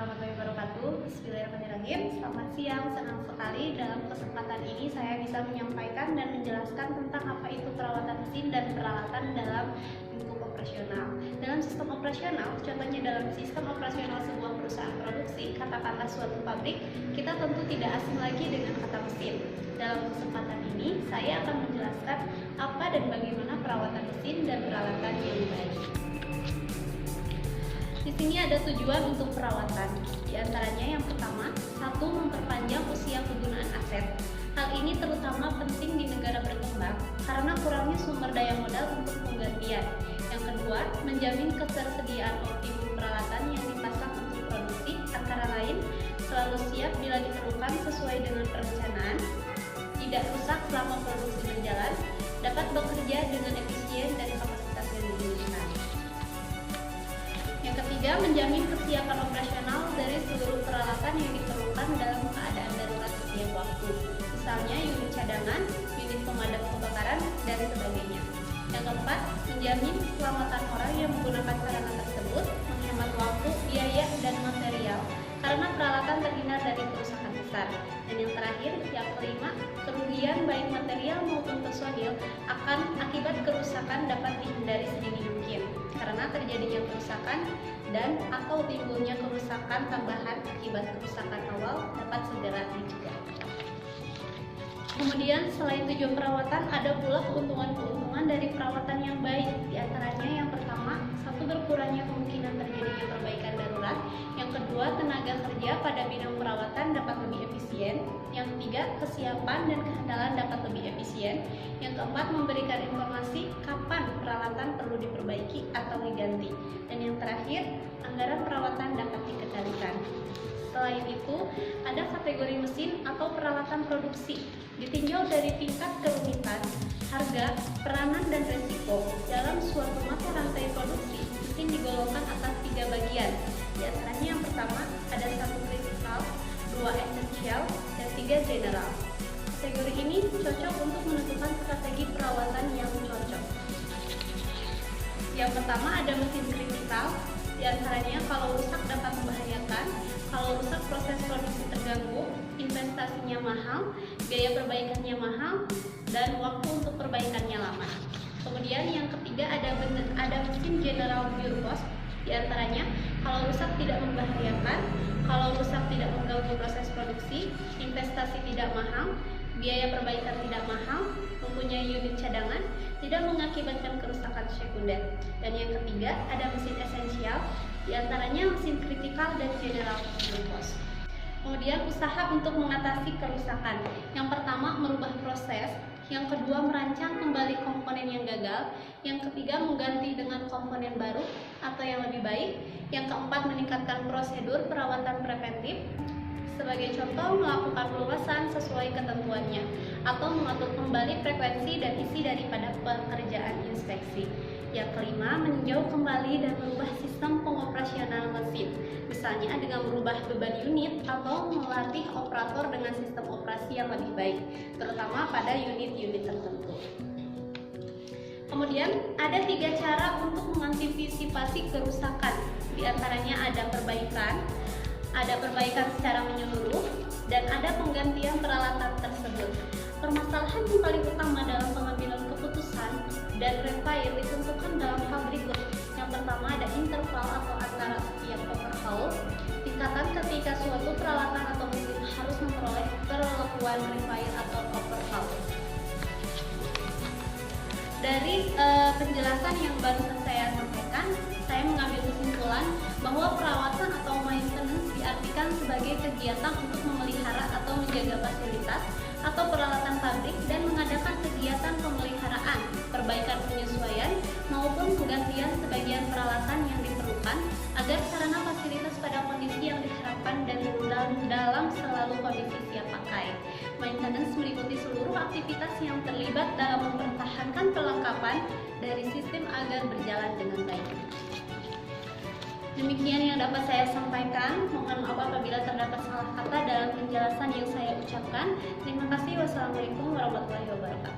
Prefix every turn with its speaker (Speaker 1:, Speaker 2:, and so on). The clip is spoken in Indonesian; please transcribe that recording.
Speaker 1: warahmatullahi wabarakatuh. Bismillahirrahmanirrahim. Selamat siang, senang sekali dalam kesempatan ini saya bisa menyampaikan dan menjelaskan tentang apa itu perawatan mesin dan peralatan dalam lingkup operasional. Dalam sistem operasional, contohnya dalam sistem operasional sebuah perusahaan produksi, katakanlah suatu pabrik, kita tentu tidak asing lagi dengan kata mesin. Dalam kesempatan ini, saya akan menjelaskan apa dan bagaimana perawatan mesin dan peralatan yang baik. Di sini ada tujuan untuk perawatan. Di antaranya yang pertama, satu, memperpanjang usia kegunaan aset. Hal ini terutama penting di negara berkembang karena kurangnya sumber daya modal untuk penggantian. Yang kedua, menjamin ketersediaan optimum peralatan yang dipasang untuk produksi, antara lain selalu siap bila diperlukan sesuai dengan perencanaan, tidak rusak selama produksi berjalan, dapat bekerja dengan efisien dan kapasitas yang diinginkan. Yang ketiga, menjamin kesiapan operasional dari seluruh peralatan yang diperlukan dalam keadaan darurat setiap waktu, misalnya unit cadangan, unit pemadam kebakaran, dan sebagainya. Yang keempat, menjamin keselamatan orang yang menggunakan sarana tersebut, menghemat waktu, biaya, dan material, karena peralatan terhindar dari kerusakan besar. Dan yang terakhir, yang kelima, kerugian baik material maupun personil akan akibat kerusakan dapat dihindari sedini mungkin, karena terjadinya kerusakan dan atau timbulnya kerusakan tambahan akibat kerusakan awal dapat segera dicegah. Kemudian selain tujuan perawatan, ada pula keuntungan-keuntungan dari perawatan yang baik. Di antaranya yang pertama, satu, berkurangnya kemungkinan terjadinya perbaikan darurat. Yang kedua, tenaga kerja pada bidang perawatan dapat lebih efisien. Yang ketiga, kesiapan dan kehandalan dapat lebih efisien. Yang keempat, memberikan informasi kapan peralatan perlu diperbaiki atau diganti. Dan yang terakhir, anggaran perawatan dapat dikendalikan. Selain itu, ada kategori mesin atau peralatan produksi. Ditinjau dari tingkat kerumitan, harga, peranan, dan resiko. Dalam suatu mata rantai produksi, mesin digolongkan atas 3 bagian. Di antaranya yang pertama, ada 1 kritikal, 2 esensial, dan 3 general. Kategori ini cocok untuk menentukan strategi perawatan yang cocok. Yang pertama ada mesin kritikal. Di antaranya kalau rusak dapat membahayakan, kalau rusak proses produksi terganggu, investasinya mahal, biaya perbaikannya mahal, dan waktu untuk perbaikannya lama. Kemudian yang ketiga ada mesin general pure cost. Di antaranya kalau rusak tidak membahayakan, kalau rusak tidak mengganggu proses produksi, investasi tidak mahal, biaya perbaikan tidak mahal, mempunyai unit cadangan, tidak mengakibatkan kerusakan sekunder. Dan yang ketiga ada mesin esensial, diantaranya mesin kritikal dan general pure cost. Kemudian usaha untuk mengatasi kerusakan. Yang pertama merubah proses, yang kedua merancang kembali komponen yang gagal, yang ketiga mengganti dengan komponen baru atau yang lebih baik, yang keempat meningkatkan prosedur perawatan preventif. Sebagai contoh, melakukan pelunasan sesuai ketentuannya atau mengatur kembali frekuensi dan isi daripada pekerjaan inspeksi. Yang kelima, meninjau kembali dan merubah sistem pengoperasional mesin, misalnya dengan merubah beban unit atau melatih operator dengan sistem operasi yang lebih baik, terutama pada unit-unit tertentu. Kemudian, ada 3 cara untuk mengantisipasi kerusakan. Di antaranya ada perbaikan secara menyeluruh, dan ada penggantian peralatan tersebut. Permasalahan yang paling utama dalam pengambilan keputusan dan repair ditentukan dalam hal berikut. Yang pertama ada interval atau antara setiap overhaul, tingkatan ketika suatu peralatan atau mesin harus memperoleh perlakuan repair atau overhaul. Dari penjelasan yang barusan saya sampaikan, saya mengambil kesimpulan bahwa perawatan atau maintenance diartikan sebagai kegiatan untuk memelihara atau menjaga fasilitas atau peralatan pabrik dan mengadakan kegiatan pemeliharaan, perbaikan penyesuaian, maupun penggantian sebagian peralatan yang diperlukan agar sarana fasilitas pada kondisi yang diharapkan dan dalam selalu kondisi siap pakai. Maintenance meliputi seluruh aktivitas yang terlibat dalam mempertahankan perlengkapan dari sistem agar berjalan dengan baik. Demikian yang dapat saya sampaikan. Mohon maaf apabila terdapat salah kata dalam penjelasan yang saya ucapkan. Terima kasih. Wassalamualaikum warahmatullahi wabarakatuh.